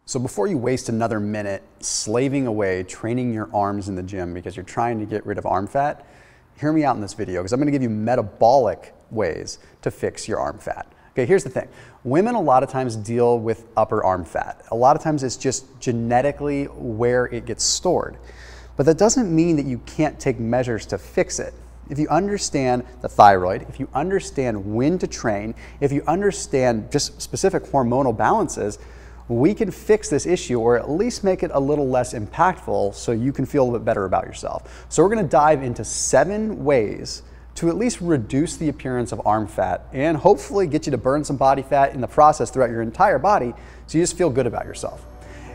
So before you waste another minute slaving away training your arms in the gym because you're trying to get rid of arm fat, hear me out in this video because I'm going to give you metabolic ways to fix your arm fat. Okay, here's the thing. Women a lot of times deal with upper arm fat. A lot of times it's just genetically where it gets stored. But that doesn't mean that you can't take measures to fix it. If you understand the thyroid, if you understand when to train, if you understand just specific hormonal balances, we can fix this issue or at least make it a little less impactful so you can feel a bit better about yourself. So we're going to dive into 7 ways to at least reduce the appearance of arm fat and hopefully get you to burn some body fat in the process throughout your entire body so you just feel good about yourself.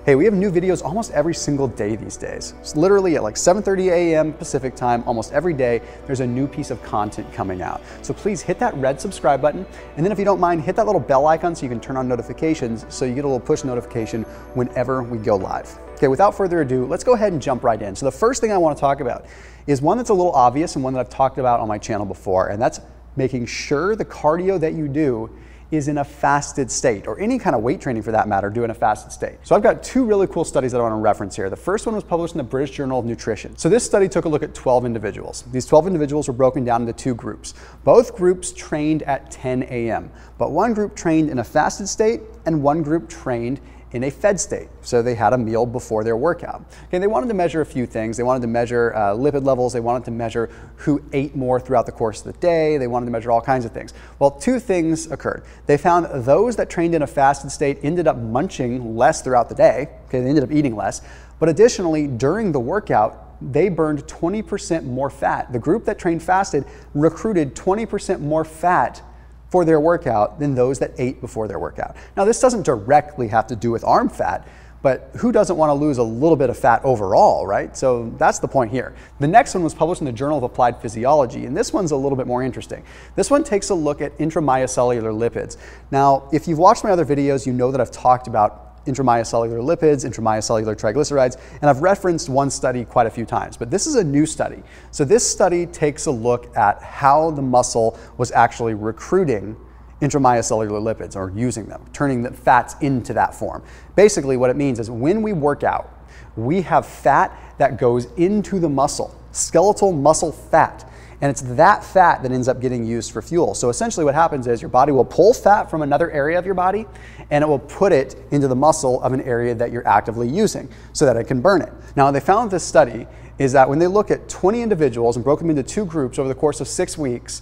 Hey, we have new videos almost every single day these days. It's literally at like 7:30 a.m. Pacific time, almost every day, there's a new piece of content coming out. So please hit that red subscribe button, and then if you don't mind, hit that little bell icon so you can turn on notifications so you get a little push notification whenever we go live. Okay, without further ado, let's go ahead and jump right in. So the first thing I want to talk about is one that's a little obvious and one that I've talked about on my channel before, and that's making sure the cardio that you do is in a fasted state, or any kind of weight training for that matter, do in a fasted state. So I've got 2 really cool studies that I want to reference here. The first one was published in the British Journal of Nutrition. So this study took a look at 12 individuals. These 12 individuals were broken down into 2 groups. Both groups trained at 10 a.m., but one group trained in a fasted state and one group trained in a fed state. So they had a meal before their workout. Okay, they wanted to measure a few things. They wanted to measure lipid levels. They wanted to measure who ate more throughout the course of the day. They wanted to measure all kinds of things. Well, 2 things occurred. They found those that trained in a fasted state ended up munching less throughout the day. Okay, they ended up eating less. But additionally, during the workout, they burned 20% more fat. The group that trained fasted recruited 20% more fat for their workout than those that ate before their workout. Now, this doesn't directly have to do with arm fat, but who doesn't want to lose a little bit of fat overall, right? So that's the point here. The next one was published in the Journal of Applied Physiology, and this one's a little bit more interesting. This one takes a look at intramyocellular lipids. Now, if you've watched my other videos, you know that I've talked about intramyocellular lipids, intramyocellular triglycerides, and I've referenced one study quite a few times, but this is a new study. So this study takes a look at how the muscle was actually recruiting intramyocellular lipids, or using them, turning the fats into that form. Basically what it means is when we work out, we have fat that goes into the muscle, skeletal muscle fat. And it's that fat that ends up getting used for fuel. So essentially what happens is your body will pull fat from another area of your body and it will put it into the muscle of an area that you're actively using so that it can burn it. Now, they found this study is that when they look at 20 individuals and broke them into 2 groups over the course of 6 weeks,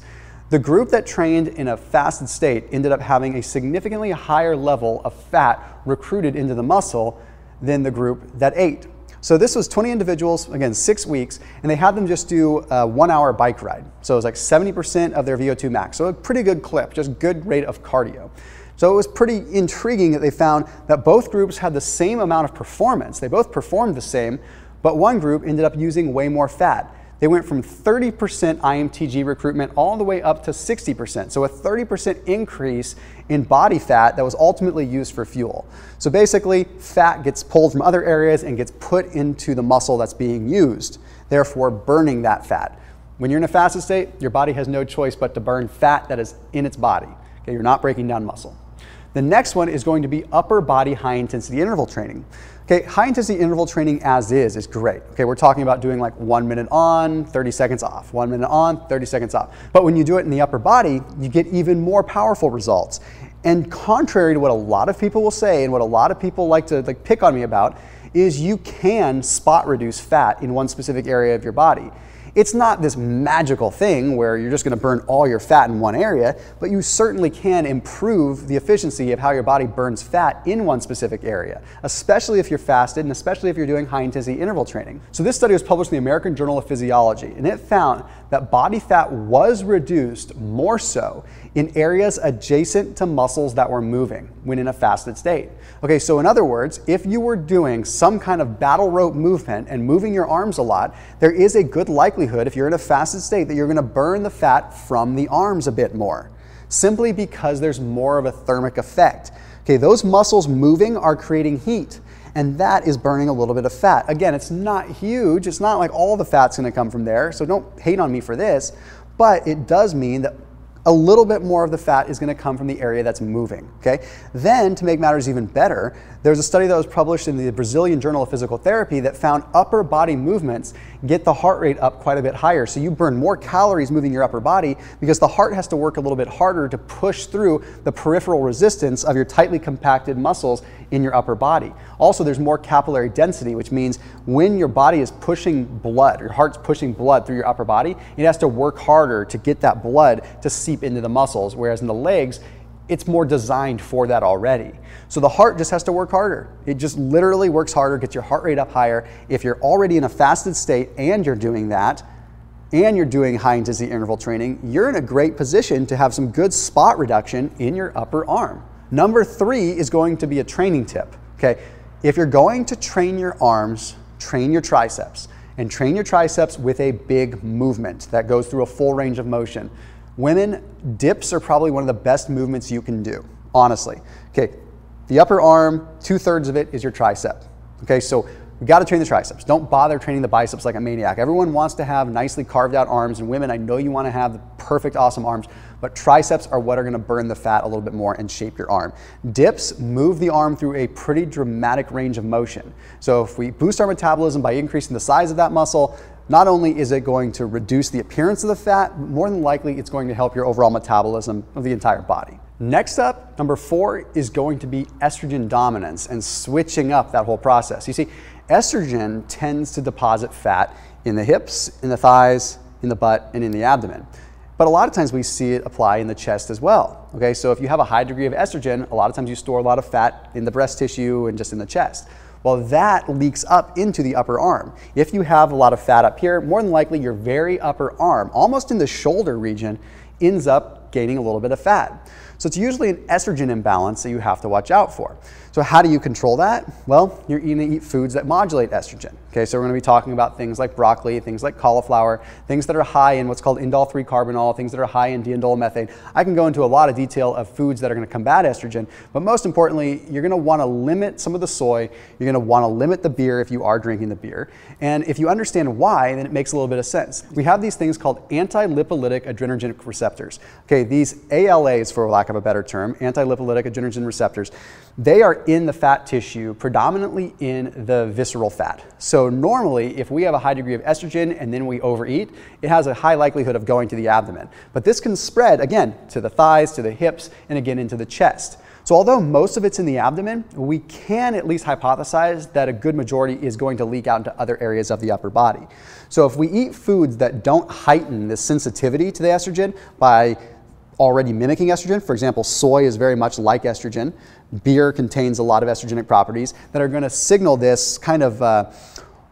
the group that trained in a fasted state ended up having a significantly higher level of fat recruited into the muscle than the group that ate. So this was 20 individuals, again, 6 weeks, and they had them just do a 1-hour bike ride. So it was like 70% of their VO2 max. So a pretty good clip, just good rate of cardio. So it was pretty intriguing that they found that both groups had the same amount of performance. They both performed the same, but one group ended up using way more fat. They went from 30% IMTG recruitment all the way up to 60%. So a 30% increase in body fat that was ultimately used for fuel. So basically, fat gets pulled from other areas and gets put into the muscle that's being used, therefore burning that fat. When you're in a fasted state, your body has no choice but to burn fat that is in its body. Okay, you're not breaking down muscle. The next one is going to be upper body high intensity interval training. Okay, high intensity interval training as is great. Okay, we're talking about doing like 1 minute on, 30 seconds off, 1 minute on, 30 seconds off. But when you do it in the upper body, you get even more powerful results. And contrary to what a lot of people will say and what a lot of people like to pick on me about, is you can spot reduce fat in one specific area of your body. It's not this magical thing where you're just going to burn all your fat in one area, but you certainly can improve the efficiency of how your body burns fat in one specific area, especially if you're fasted and especially if you're doing high intensity interval training. So this study was published in the American Journal of Physiology, and it found that body fat was reduced more so in areas adjacent to muscles that were moving when in a fasted state. Okay, so in other words, if you were doing some kind of battle rope movement and moving your arms a lot, there is a good likelihood if you're in a fasted state that you're going to burn the fat from the arms a bit more, simply because there's more of a thermic effect. Okay, those muscles moving are creating heat, and that is burning a little bit of fat. Again, it's not huge. It's not like all the fat's going to come from there, so don't hate on me for this, but it does mean that a little bit more of the fat is going to come from the area that's moving, okay? Then, to make matters even better, there's a study that was published in the Brazilian Journal of Physical Therapy that found upper body movements get the heart rate up quite a bit higher. So you burn more calories moving your upper body because the heart has to work a little bit harder to push through the peripheral resistance of your tightly compacted muscles in your upper body. Also, there's more capillary density, which means when your body is pushing blood, your heart's pushing blood through your upper body, it has to work harder to get that blood to seep into the muscles, whereas in the legs, it's more designed for that already. So the heart just has to work harder. It just literally works harder, gets your heart rate up higher. If you're already in a fasted state and you're doing that, and you're doing high intensity interval training, you're in a great position to have some good spot reduction in your upper arm. Number 3 is going to be a training tip, okay? If you're going to train your arms, train your triceps, and train your triceps with a big movement that goes through a full range of motion. Women, dips are probably one of the best movements you can do, honestly. Okay, the upper arm, 2/3 of it is your tricep. Okay, so we gotta train the triceps. Don't bother training the biceps like a maniac. Everyone wants to have nicely carved out arms, and women, I know you wanna have the perfect, awesome arms, but triceps are what are gonna burn the fat a little bit more and shape your arm. Dips move the arm through a pretty dramatic range of motion. So if we boost our metabolism by increasing the size of that muscle, not only is it going to reduce the appearance of the fat, more than likely it's going to help your overall metabolism of the entire body. Next up, number 4 is going to be estrogen dominance and switching up that whole process. You see, estrogen tends to deposit fat in the hips, in the thighs, in the butt, and in the abdomen. But a lot of times we see it apply in the chest as well. Okay, so if you have a high degree of estrogen, a lot of times you store a lot of fat in the breast tissue and just in the chest. Well, that leaks up into the upper arm. If you have a lot of fat up here, more than likely your very upper arm, almost in the shoulder region, ends up gaining a little bit of fat. So it's usually an estrogen imbalance that you have to watch out for. So how do you control that? Well, you're going to eat foods that modulate estrogen. Okay, so we're going to be talking about things like broccoli, things like cauliflower, things that are high in what's called indole-3-carbinol, things that are high in diindolylmethane. I can go into a lot of detail of foods that are going to combat estrogen, but most importantly, you're going to want to limit some of the soy. You're going to want to limit the beer if you are drinking the beer. And if you understand why, then it makes a little bit of sense. We have these things called anti-lipolytic adrenergic receptors. Okay, these ALAs, for lack of a better term, anti-lipolytic adrenergen receptors, they are in the fat tissue, predominantly in the visceral fat. So normally, if we have a high degree of estrogen and then we overeat, it has a high likelihood of going to the abdomen. But this can spread, again, to the thighs, to the hips, and again into the chest. So although most of it's in the abdomen, we can at least hypothesize that a good majority is going to leak out into other areas of the upper body. So if we eat foods that don't heighten this sensitivity to the estrogen by already mimicking estrogen, for example, soy is very much like estrogen, beer contains a lot of estrogenic properties that are going to signal this kind of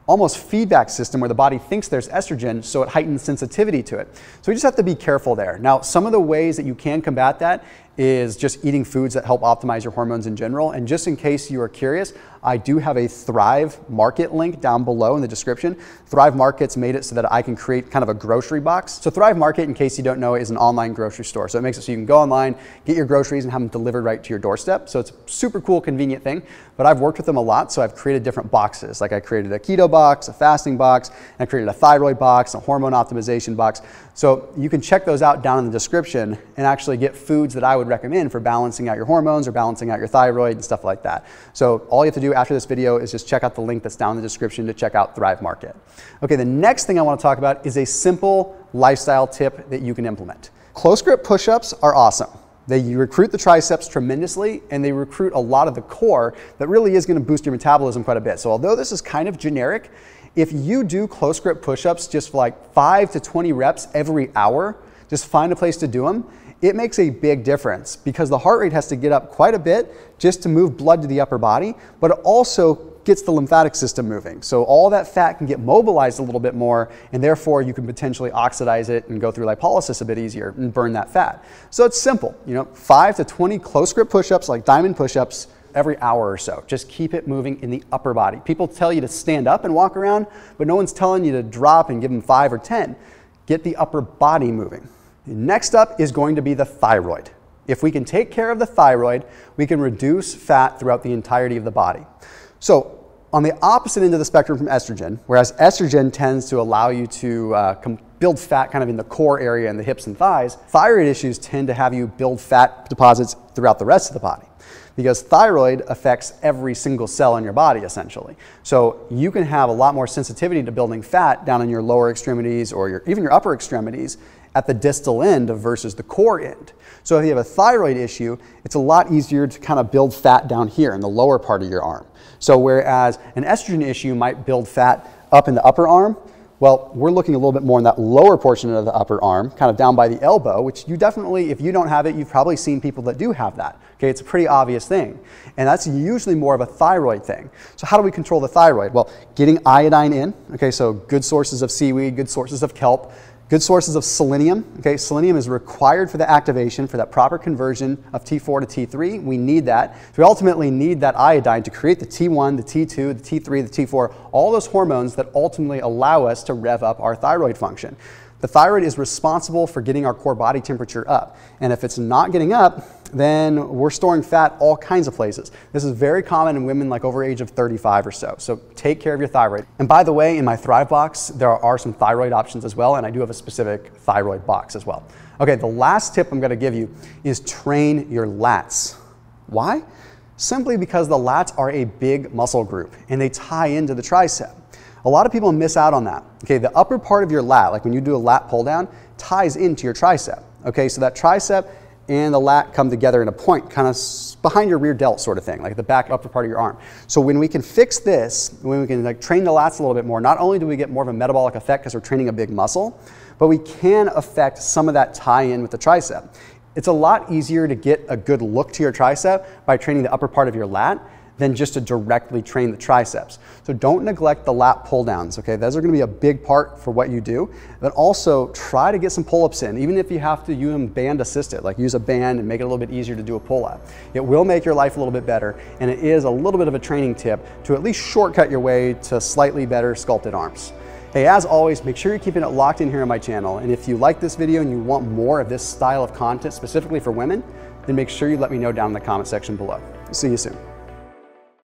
almost feedback system where the body thinks there's estrogen, so it heightens sensitivity to it. So we just have to be careful there. Now, some of the ways that you can combat that is just eating foods that help optimize your hormones in general. And just in case you are curious, I do have a Thrive Market link down below in the description. Thrive Market's made it so that I can create kind of a grocery box. So Thrive Market, in case you don't know, is an online grocery store. So it makes it so you can go online, get your groceries, and have them delivered right to your doorstep. So it's a super cool, convenient thing. But I've worked with them a lot, so I've created different boxes. Like I created a keto box, a fasting box, and I created a thyroid box, a hormone optimization box. So you can check those out down in the description and actually get foods that I would recommend for balancing out your hormones or balancing out your thyroid and stuff like that. So all you have to do after this video is just check out the link that's down in the description to check out Thrive Market. Okay, the next thing I want to talk about is a simple lifestyle tip that you can implement. Close grip push-ups are awesome. They recruit the triceps tremendously, and they recruit a lot of the core that really is going to boost your metabolism quite a bit. So although this is kind of generic, if you do close grip push-ups just for like 5 to 20 reps every hour, just find a place to do them, it makes a big difference because the heart rate has to get up quite a bit just to move blood to the upper body, but it also gets the lymphatic system moving. So all that fat can get mobilized a little bit more, and therefore you can potentially oxidize it and go through lipolysis a bit easier and burn that fat. So it's simple, 5 to 20 close grip push-ups, like diamond push-ups, every hour or so. Just keep it moving in the upper body. People tell you to stand up and walk around, but no one's telling you to drop and give them 5 or 10. Get the upper body moving. Next up is going to be the thyroid. If we can take care of the thyroid, we can reduce fat throughout the entirety of the body. So on the opposite end of the spectrum from estrogen, whereas estrogen tends to allow you to build fat kind of in the core area in the hips and thighs, thyroid issues tend to have you build fat deposits throughout the rest of the body, because thyroid affects every single cell in your body essentially. So you can have a lot more sensitivity to building fat down in your lower extremities or even your upper extremities at the distal end versus the core end. So if you have a thyroid issue, it's a lot easier to kind of build fat down here in the lower part of your arm. So whereas an estrogen issue might build fat up in the upper arm, well, we're looking a little bit more in that lower portion of the upper arm, kind of down by the elbow, which you definitely, if you don't have it, you've probably seen people that do have that. Okay, it's a pretty obvious thing. And that's usually more of a thyroid thing. So how do we control the thyroid? Well, getting iodine in, okay, so good sources of seaweed, good sources of kelp, good sources of selenium. Okay, selenium is required for the activation, for that proper conversion of T4 to T3. We need that. So we ultimately need that iodine to create the T1, the T2, the T3, the T4, all those hormones that ultimately allow us to rev up our thyroid function. The thyroid is responsible for getting our core body temperature up. And if it's not getting up, then we're storing fat all kinds of places. This is very common in women like over age of 35 or so. So take care of your thyroid. And by the way, in my Thrive box, there are some thyroid options as well, and I do have a specific thyroid box as well. Okay, the last tip I'm gonna give you is train your lats. Why? Simply because the lats are a big muscle group and they tie into the tricep. A lot of people miss out on that. Okay, the upper part of your lat, like when you do a lat pull down, ties into your tricep. Okay, so that tricep and the lat come together in a point, kind of behind your rear delt sort of thing, like the back upper part of your arm. So when we can fix this, when we can like train the lats a little bit more, not only do we get more of a metabolic effect because we're training a big muscle, but we can affect some of that tie-in with the tricep. It's a lot easier to get a good look to your tricep by training the upper part of your lat than just to directly train the triceps. So don't neglect the lat pull downs, okay? Those are gonna be a big part for what you do. But also try to get some pull-ups in, even if you have to use them band assisted, like use a band and make it a little bit easier to do a pull-up. It will make your life a little bit better, and it is a little bit of a training tip to at least shortcut your way to slightly better sculpted arms. Hey, as always, make sure you're keeping it locked in here on my channel. And if you like this video and you want more of this style of content specifically for women, then make sure you let me know down in the comment section below. See you soon.